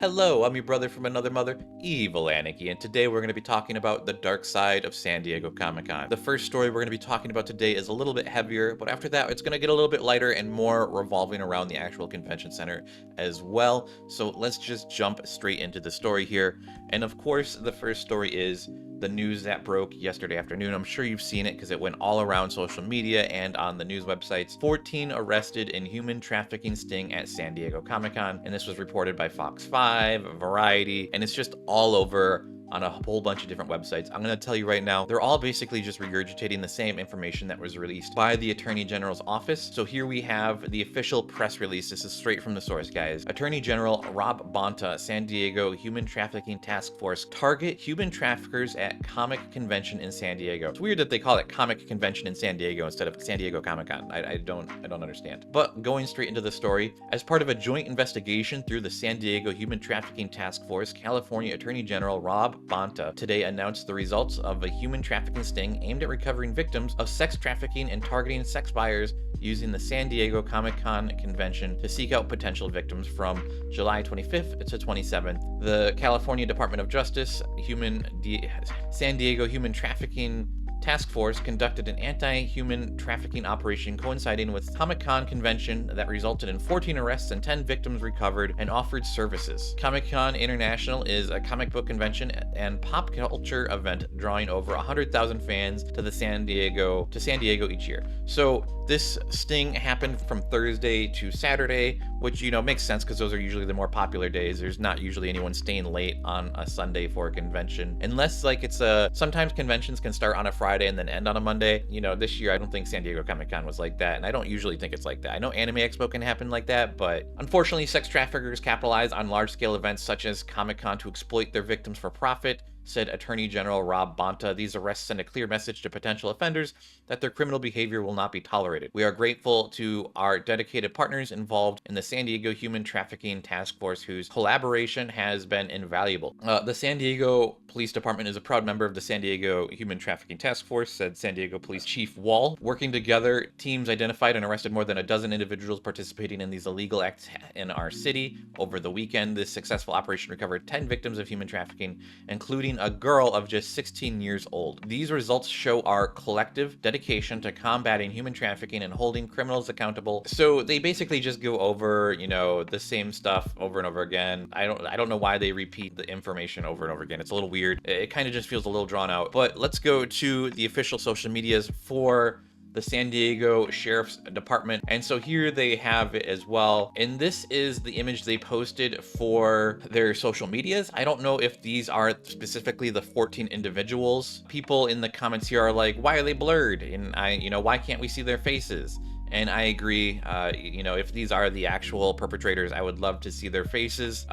Hello, I'm your brother from another mother, Evil Aniki, and today we're going to be talking about the dark side of San Diego Comic-Con. The first story we're going to be talking about today is a little bit heavier, but after that it's going to get a little bit lighter and more revolving around the actual convention center as well. So let's just jump straight into the story here. And of course, the first story is the news that broke yesterday afternoon. I'm sure you've seen it because it went all around social media and on the news websites. 14 arrested in human trafficking sting at San Diego Comic-Con, and this was reported by Fox 5, Variety, and it's just all over on a whole bunch of different websites. I'm going to tell you right now, they're all basically just regurgitating the same information that was released by the Attorney General's office. So here we have the official press release. This is straight from the source, guys. Attorney General Rob Bonta, San Diego Human Trafficking Task Force, target human traffickers at Comic Convention in San Diego. It's weird that they call it Comic Convention in San Diego instead of San Diego Comic-Con. I don't understand. But going straight into the story, as part of a joint investigation through the San Diego Human Trafficking Task Force, California Attorney General Rob Bonta today announced the results of a human trafficking sting aimed at recovering victims of sex trafficking and targeting sex buyers using the San Diego Comic-Con convention to seek out potential victims from July 25th to 27th. The California Department of Justice San Diego Human Trafficking Task Force conducted an anti-human trafficking operation coinciding with Comic-Con convention that resulted in 14 arrests and 10 victims recovered and offered services. Comic-Con International is a comic book convention and pop culture event drawing over 100,000 fans to San Diego each year. So this sting happened from Thursday to Saturday, which, makes sense because those are usually the more popular days. There's not usually anyone staying late on a Sunday for a convention, unless sometimes conventions can start on a Friday and then end on a Monday. This year I don't think San Diego Comic-Con was like that, and I don't usually think it's like that. I know Anime Expo can happen like that, but unfortunately sex traffickers capitalize on large-scale events such as Comic-Con to exploit their victims for profit, said Attorney General Rob Bonta. These arrests send a clear message to potential offenders that their criminal behavior will not be tolerated. We are grateful to our dedicated partners involved in the San Diego Human Trafficking Task Force, whose collaboration has been invaluable. The San Diego Police Department is a proud member of the San Diego Human Trafficking Task Force, said San Diego Police Chief Wall. Working together, teams identified and arrested more than a dozen individuals participating in these illegal acts in our city. Over the weekend, this successful operation recovered 10 victims of human trafficking, including a girl of just 16 years old. These results show our collective dedication to combating human trafficking and holding criminals accountable. So they basically just go over, the same stuff over and over again. I don't know why they repeat the information over and over again. It's a little weird. It kind of just feels a little drawn out. But let's go to the official social medias for the San Diego Sheriff's Department. And so here they have it as well. And this is the image they posted for their social medias. I don't know if these are specifically the 14 individuals. People in the comments here are like, why are they blurred? And why can't we see their faces? And I agree, if these are the actual perpetrators, I would love to see their faces.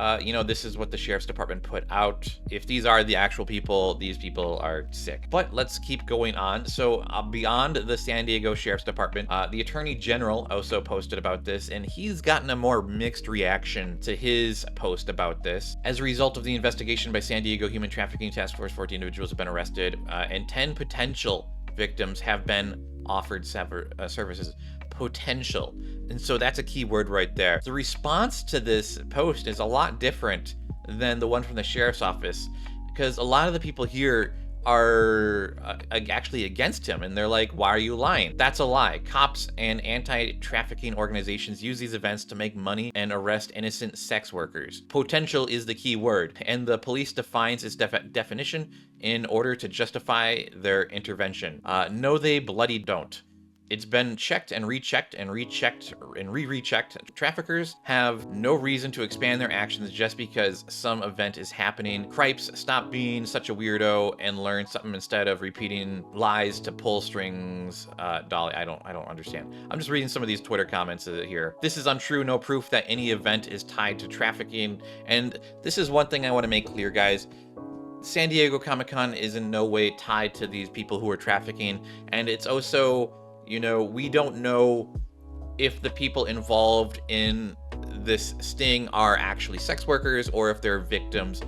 This is what the Sheriff's Department put out. If these are the actual people, these people are sick. But let's keep going on. So beyond the San Diego Sheriff's Department, the Attorney General also posted about this, and he's gotten a more mixed reaction to his post about this. As a result of the investigation by San Diego Human Trafficking Task Force, 14 individuals have been arrested, and 10 potential victims have been offered services. Potential. And so that's a key word right there. The response to this post is a lot different than the one from the sheriff's office, because a lot of the people here are actually against him, and they're like, why are you lying? That's a lie. Cops and anti-trafficking organizations use these events to make money and arrest innocent sex workers. Potential is the key word, and the police defines its definition in order to justify their intervention. No, they bloody don't. It's been checked and rechecked and rechecked and re-rechecked. Traffickers have no reason to expand their actions just because some event is happening. Cripes, stop being such a weirdo and learn something instead of repeating lies to pull strings. Dolly, I don't understand. I'm just reading some of these Twitter comments here. This is untrue. No proof that any event is tied to trafficking. And this is one thing I want to make clear, guys. San Diego Comic-Con is in no way tied to these people who are trafficking, and it's also, we don't know if the people involved in this sting are actually sex workers or if they're victims,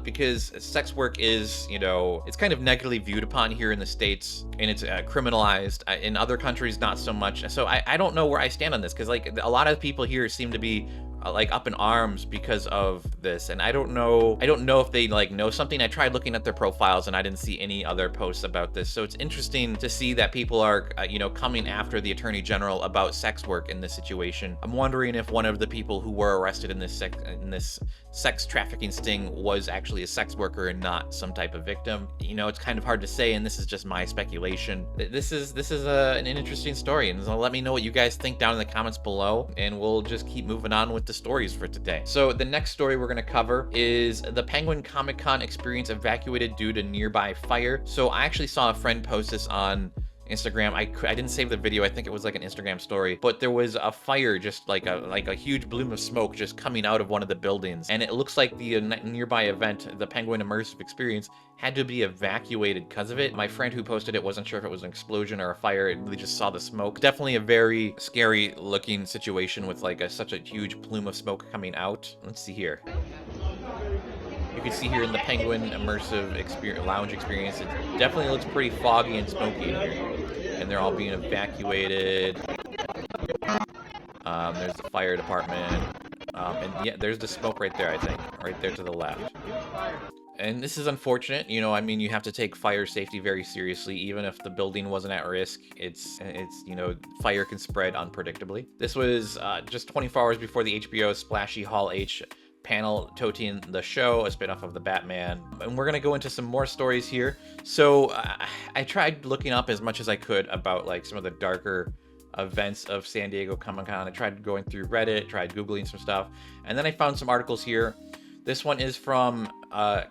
because sex work is, it's kind of negatively viewed upon here in the States, and it's criminalized. In other countries, not so much. So I don't know where I stand on this, because like a lot of people here seem to be like up in arms because of this, and I don't know if they like know something. I tried looking at their profiles and I didn't see any other posts about this, so it's interesting to see that people are you know, coming after the attorney general about sex work in this situation. I'm wondering if one of the people who were arrested in this sex trafficking sting was actually a sex worker and not some type of victim. You know, it's kind of hard to say, and this is just my speculation. This is an interesting story, and so let me know what you guys think down in the comments below, and we'll just keep moving on with the stories for today. So the next story we're going to cover is the Penguin Comic-Con experience evacuated due to nearby fire. So I actually saw a friend post this on Instagram. I didn't save the video. I think it was like an Instagram story, but there was a fire, just like a huge bloom of smoke just coming out of one of the buildings, and it looks like the nearby event, the Penguin Immersive Experience, had to be evacuated because of it. My friend who posted it wasn't sure if it was an explosion or a fire. They just saw the smoke. Definitely a very scary looking situation with like such a huge plume of smoke coming out. Let's see here. You can see here in the Penguin Immersive Lounge Experience, it definitely looks pretty foggy and smoky in here. And they're all being evacuated. There's the fire department. And yeah, there's the smoke right there, I think. Right there to the left. And this is unfortunate. You know, I mean, you have to take fire safety very seriously. Even if the building wasn't at risk, it's you know, fire can spread unpredictably. This was just 24 hours before the HBO Splashy Hall H panel toting the show, a spinoff of the Batman. And we're gonna go into some more stories here. So I tried looking up as much as I could about like some of the darker events of San Diego Comic-Con. I tried going through Reddit, tried Googling some stuff, and then I found some articles here. This one is from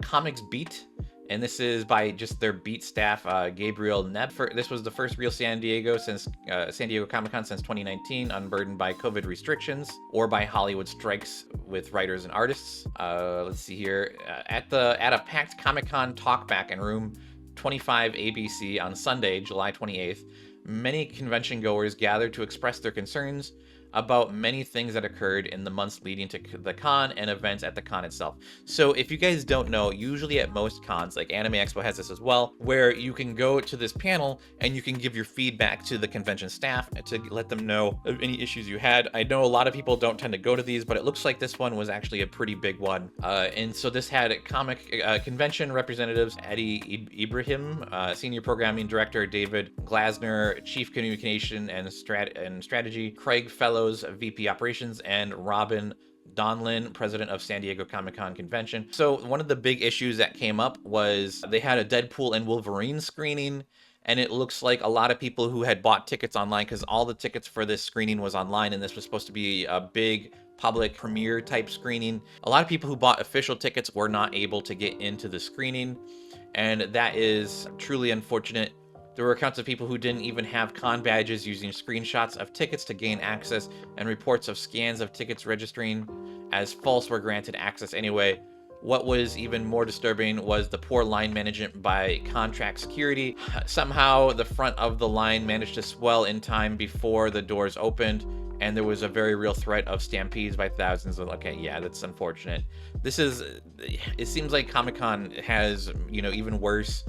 Comics Beat, and this is by just their Beat staff, Gabriel Neb. This was the first real San Diego Comic-Con since 2019, unburdened by COVID restrictions or by Hollywood strikes with writers and artists. Let's see here. At a packed Comic-Con talkback in room 25 ABC on Sunday, July 28th, many convention goers gathered to express their concerns about many things that occurred in the months leading to the con and events at the con itself. So if you guys don't know, usually at most cons, like Anime Expo has this as well, where you can go to this panel and you can give your feedback to the convention staff to let them know of any issues you had. I know a lot of people don't tend to go to these, but it looks like this one was actually a pretty big one. And so this had convention representatives, Eddie Ibrahim, Senior Programming Director, David Glasner, Chief Communication and Strategy, Craig Fellows, VP Operations, and Robin Donlin, President of San Diego Comic-Con Convention. So one of the big issues that came up was they had a Deadpool and Wolverine screening, and it looks like a lot of people who had bought tickets online, because all the tickets for this screening was online, and this was supposed to be a big public premiere type screening. A lot of people who bought official tickets were not able to get into the screening, and that is truly unfortunate. There were accounts of people who didn't even have con badges using screenshots of tickets to gain access, and reports of scans of tickets registering as false were granted access anyway. What was even more disturbing was the poor line management by contract security. Somehow the front of the line managed to swell in time before the doors opened, and there was a very real threat of stampedes by thousands. Okay, yeah, that's unfortunate. It seems like Comic-Con has, you know, even worse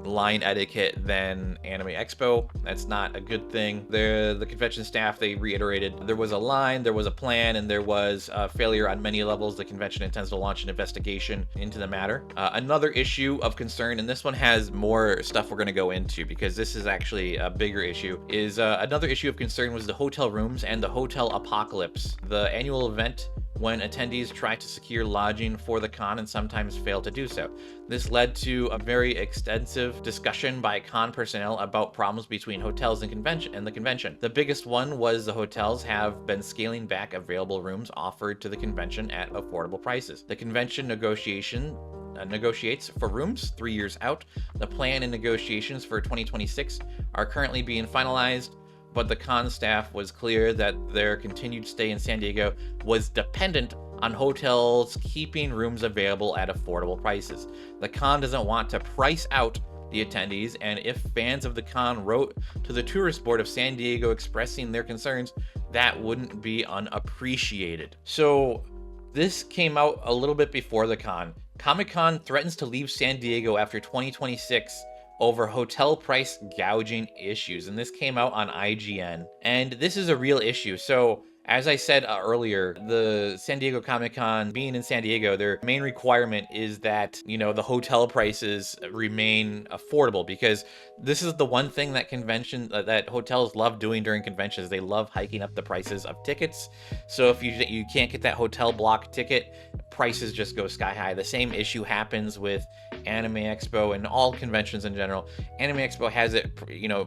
line etiquette than Anime Expo. That's not a good thing. The convention staff, they reiterated there was a line, there was a plan, and there was a failure on many levels. The convention intends to launch an investigation into the matter. Another issue of concern, and this one has more stuff we're going to go into because this is actually a bigger issue, is another issue of concern was the hotel rooms and the hotel apocalypse. The annual event when attendees try to secure lodging for the con and sometimes fail to do so. This led to a very extensive discussion by con personnel about problems between hotels and the convention. The biggest one was the hotels have been scaling back available rooms offered to the convention at affordable prices. The convention negotiates for rooms 3 years out. The plan and negotiations for 2026 are currently being finalized, but the con staff was clear that their continued stay in San Diego was dependent on hotels keeping rooms available at affordable prices. The con doesn't want to price out the attendees, and if fans of the con wrote to the tourist board of San Diego expressing their concerns, that wouldn't be unappreciated. So this came out a little bit before the con. Comic-Con threatens to leave San Diego after 2026 over hotel price gouging issues, and this came out on IGN, and this is a real issue. So As I said earlier, the San Diego Comic-Con, being in San Diego, their main requirement is that, the hotel prices remain affordable, because this is the one thing that that hotels love doing during conventions. They love hiking up the prices of tickets. So if you can't get that hotel block ticket, prices just go sky high. The same issue happens with Anime Expo and all conventions in general. Anime Expo has it,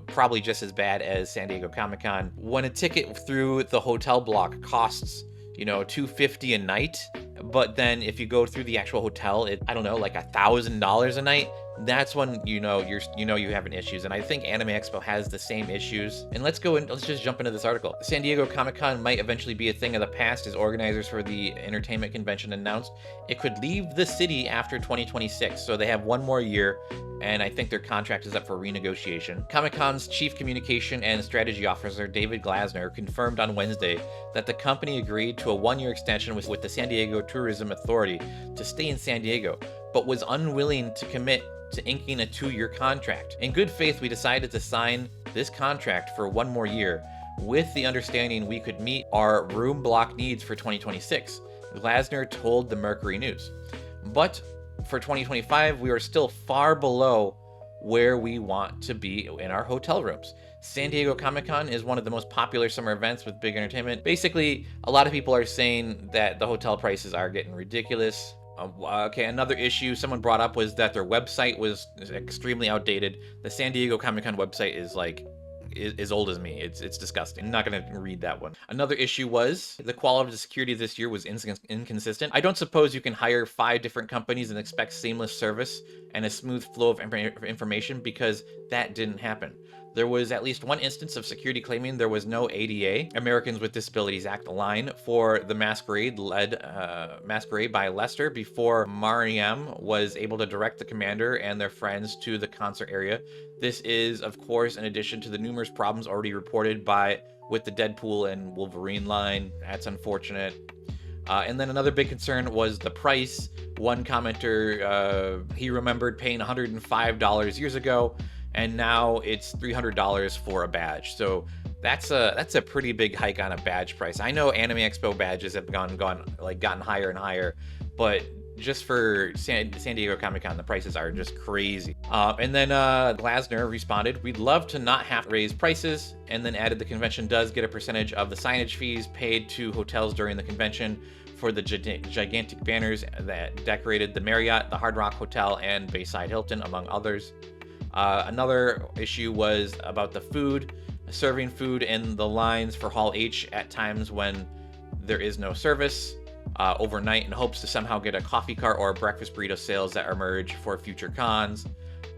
probably just as bad as San Diego Comic-Con. When a ticket through the hotel block costs, $250 a night, but then if you go through the actual hotel, I don't know, like $1,000 a night, that's when you having issues. And I think Anime Expo has the same issues. And let's just jump into this article. San Diego Comic-Con might eventually be a thing of the past, as organizers for the entertainment convention announced it could leave the city after 2026. So they have one more year, and I think their contract is up for renegotiation. Comic-Con's chief communication and strategy officer, David Glasner, confirmed on Wednesday that the company agreed to a one-year extension with the San Diego Tourism Authority to stay in San Diego, but was unwilling to commit to inking a 2-year contract. In good faith, we decided to sign this contract for one more year, with the understanding we could meet our room block needs for 2026, Glasner told the Mercury News. But for 2025, we are still far below where we want to be in our hotel rooms. San Diego Comic-Con is one of the most popular summer events with big entertainment. Basically, a lot of people are saying that the hotel prices are getting ridiculous. Okay, another issue someone brought up was that their website was extremely outdated. The San Diego Comic-Con website is as old as me. It's disgusting. I'm not going to read that one. Another issue was the quality of the security this year was inconsistent. I don't suppose you can hire 5 different companies and expect seamless service and a smooth flow of information, because that didn't happen. There was at least one instance of security claiming there was no ADA, Americans with Disabilities Act, line for the masquerade by Lester, before Mariam was able to direct the commander and their friends to the concert area. This is, of course, in addition to the numerous problems already reported with the Deadpool and Wolverine line. That's unfortunate. And then another big concern was the price. One commenter, he remembered paying $105 years ago, and now it's $300 for a badge. So that's a pretty big hike on a badge price. I know Anime Expo badges have gotten higher and higher, but just for San Diego Comic-Con, the prices are just crazy. And then Glasner responded, "We'd love to not have to raise prices," and then added the convention does get a percentage of the signage fees paid to hotels during the convention for the gigantic banners that decorated the Marriott, the Hard Rock Hotel, and Bayside Hilton, among others. Another issue was about the food, serving food in the lines for Hall H at times when there is no service overnight, in hopes to somehow get a coffee cart or a breakfast burrito sales that emerge for future cons.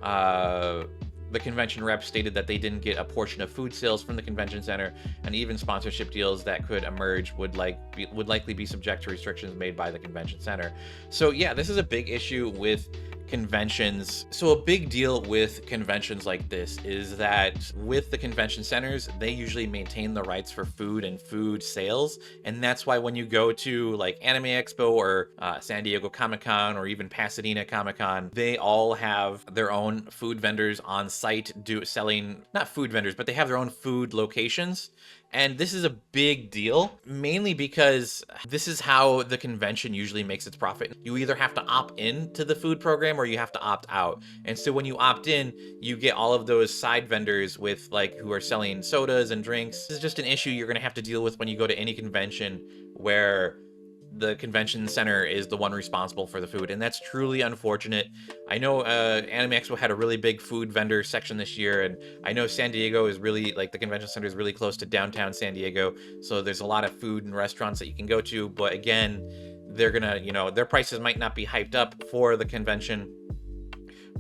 The convention rep stated that they didn't get a portion of food sales from the convention center, and even sponsorship deals that could emerge would likely be subject to restrictions made by the convention center. So yeah, this is a big issue with conventions. So a big deal with conventions like this is that with the convention centers, they usually maintain the rights for food and food sales. And that's why when you go to like Anime Expo or San Diego Comic-Con or even Pasadena Comic-Con, they all have their own food vendors on site selling, not food vendors, but they have their own food locations. And this is a big deal, mainly because this is how the convention usually makes its profit. You either have to opt in to the food program or you have to opt out. And so when you opt in, you get all of those side vendors with who are selling sodas and drinks. This is just an issue you're going to have to deal with when you go to any convention where the convention center is the one responsible for the food, and that's truly unfortunate. I know Anime Expo had a really big food vendor section this year, and I know San Diego is really, the convention center is really close to downtown San Diego, so there's a lot of food and restaurants that you can go to, but again, they're gonna, their prices might not be hyped up for the convention,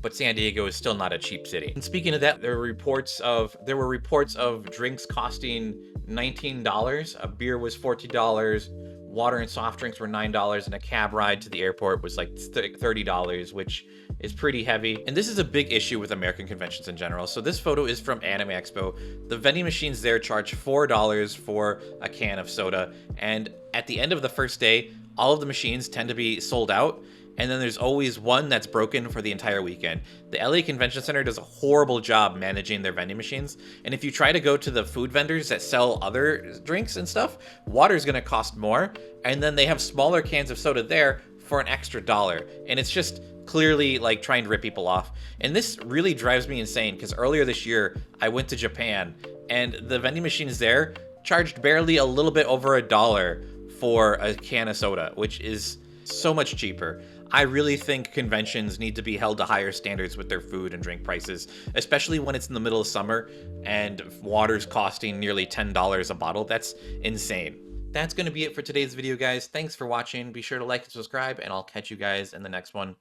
but San Diego is still not a cheap city. And speaking of that, there were reports of drinks costing $19, a beer was $40, water and soft drinks were $9, and a cab ride to the airport was $30, which is pretty heavy. And this is a big issue with American conventions in general. So this photo is from Anime Expo. The vending machines there charge $4 for a can of soda, and at the end of the first day, all of the machines tend to be sold out. and then there's always one that's broken for the entire weekend. The LA Convention Center does a horrible job managing their vending machines, and if you try to go to the food vendors that sell other drinks and stuff, water's gonna cost more, and then they have smaller cans of soda there for an extra $1, and it's just clearly like trying to rip people off. And this really drives me insane because earlier this year I went to Japan, and the vending machines there charged barely a little bit over $1 for a can of soda, which is so much cheaper. I really think conventions need to be held to higher standards with their food and drink prices, especially when it's in the middle of summer and water's costing nearly $10 a bottle. That's insane. That's going to be it for today's video, guys. Thanks for watching. Be sure to like and subscribe, and I'll catch you guys in the next one.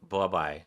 Bye-bye.